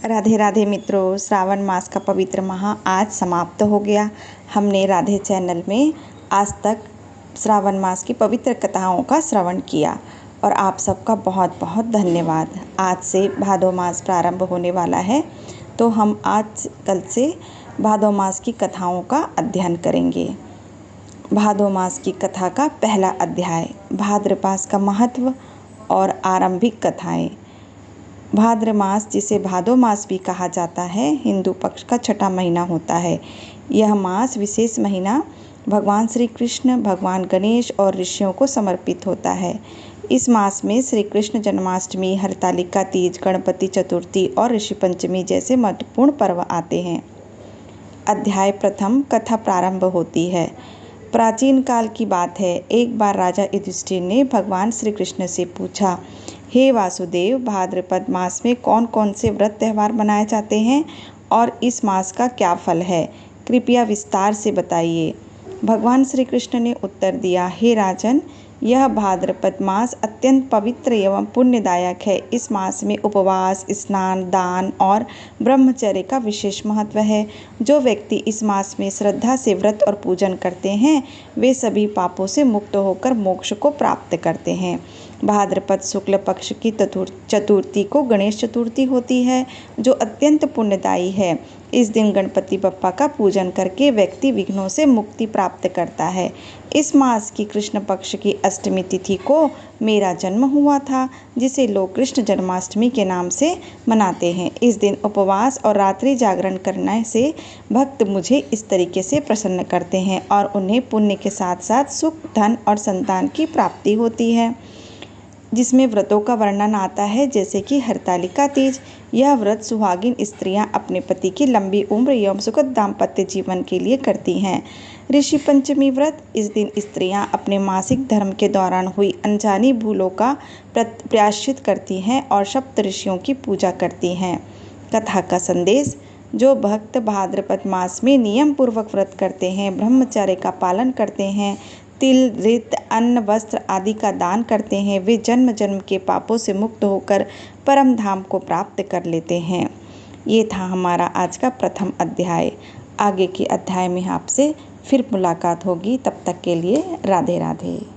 राधे राधे मित्रों, श्रावण मास का पवित्र माह आज समाप्त हो गया। हमने राधे चैनल में आज तक श्रावण मास की पवित्र कथाओं का श्रवण किया और आप सबका बहुत बहुत धन्यवाद। आज से भादो मास प्रारंभ होने वाला है, तो हम आज कल से भादो मास की कथाओं का अध्ययन करेंगे। भादो मास की कथा का पहला अध्याय, भाद्रमास का महत्व और आरंभिक कथाएं। भाद्र मास, जिसे भादो मास भी कहा जाता है, हिंदू पक्ष का छठा महीना होता है। यह मास विशेष महीना भगवान श्री कृष्ण, भगवान गणेश और ऋषियों को समर्पित होता है। इस मास में श्री कृष्ण जन्माष्टमी, हरतालिका तीज, गणपति चतुर्थी और ऋषि पंचमी जैसे महत्वपूर्ण पर्व आते हैं। अध्याय प्रथम, कथा प्रारंभ होती है। प्राचीन काल की बात है। एक बार राजा युधिष्ठिर ने भगवान श्री कृष्ण से पूछा, हे वासुदेव, भाद्रपद मास में कौन कौन से व्रत त्यौहार मनाए जाते हैं और इस मास का क्या फल है? कृपया विस्तार से बताइए। भगवान श्री कृष्ण ने उत्तर दिया, हे राजन, यह भाद्रपद मास अत्यंत पवित्र एवं पुण्यदायक है। इस मास में उपवास, स्नान, दान और ब्रह्मचर्य का विशेष महत्व है। जो व्यक्ति इस मास में श्रद्धा से व्रत और पूजन करते हैं, वे सभी पापों से मुक्त होकर मोक्ष को प्राप्त करते हैं। भाद्रपद शुक्ल पक्ष की चतुर्थी को गणेश चतुर्थी होती है, जो अत्यंत पुण्यदायी है। इस दिन गणपति बप्पा का पूजन करके व्यक्ति विघ्नों से मुक्ति प्राप्त करता है। इस मास की कृष्ण पक्ष की अष्टमी तिथि को मेरा जन्म हुआ था, जिसे लोग कृष्ण जन्माष्टमी के नाम से मनाते हैं। इस दिन उपवास और रात्रि जागरण करने से भक्त मुझे इस तरीके से प्रसन्न करते हैं और उन्हें पुण्य के साथ साथ सुख, धन और संतान की प्राप्ति होती है। जिसमें व्रतों का वर्णन आता है, जैसे कि हरतालिका तीज। यह व्रत सुहागिन स्त्रियां अपने पति की लंबी उम्र एवं सुखद दाम्पत्य जीवन के लिए करती हैं। ऋषि पंचमी व्रत, इस दिन स्त्रियां अपने मासिक धर्म के दौरान हुई अनजानी भूलों का प्रायश्चित करती हैं और सप्त ऋषियों की पूजा करती हैं। कथा का संदेश, जो भक्त भाद्रपद मास में नियम पूर्वक व्रत करते हैं, ब्रह्मचर्य का पालन करते हैं, तिल, रित, अन्न, वस्त्र आदि का दान करते हैं, वे जन्म जन्म के पापों से मुक्त होकर परम धाम को प्राप्त कर लेते हैं। ये था हमारा आज का प्रथम अध्याय। आगे के अध्याय में आपसे फिर मुलाकात होगी। तब तक के लिए राधे राधे।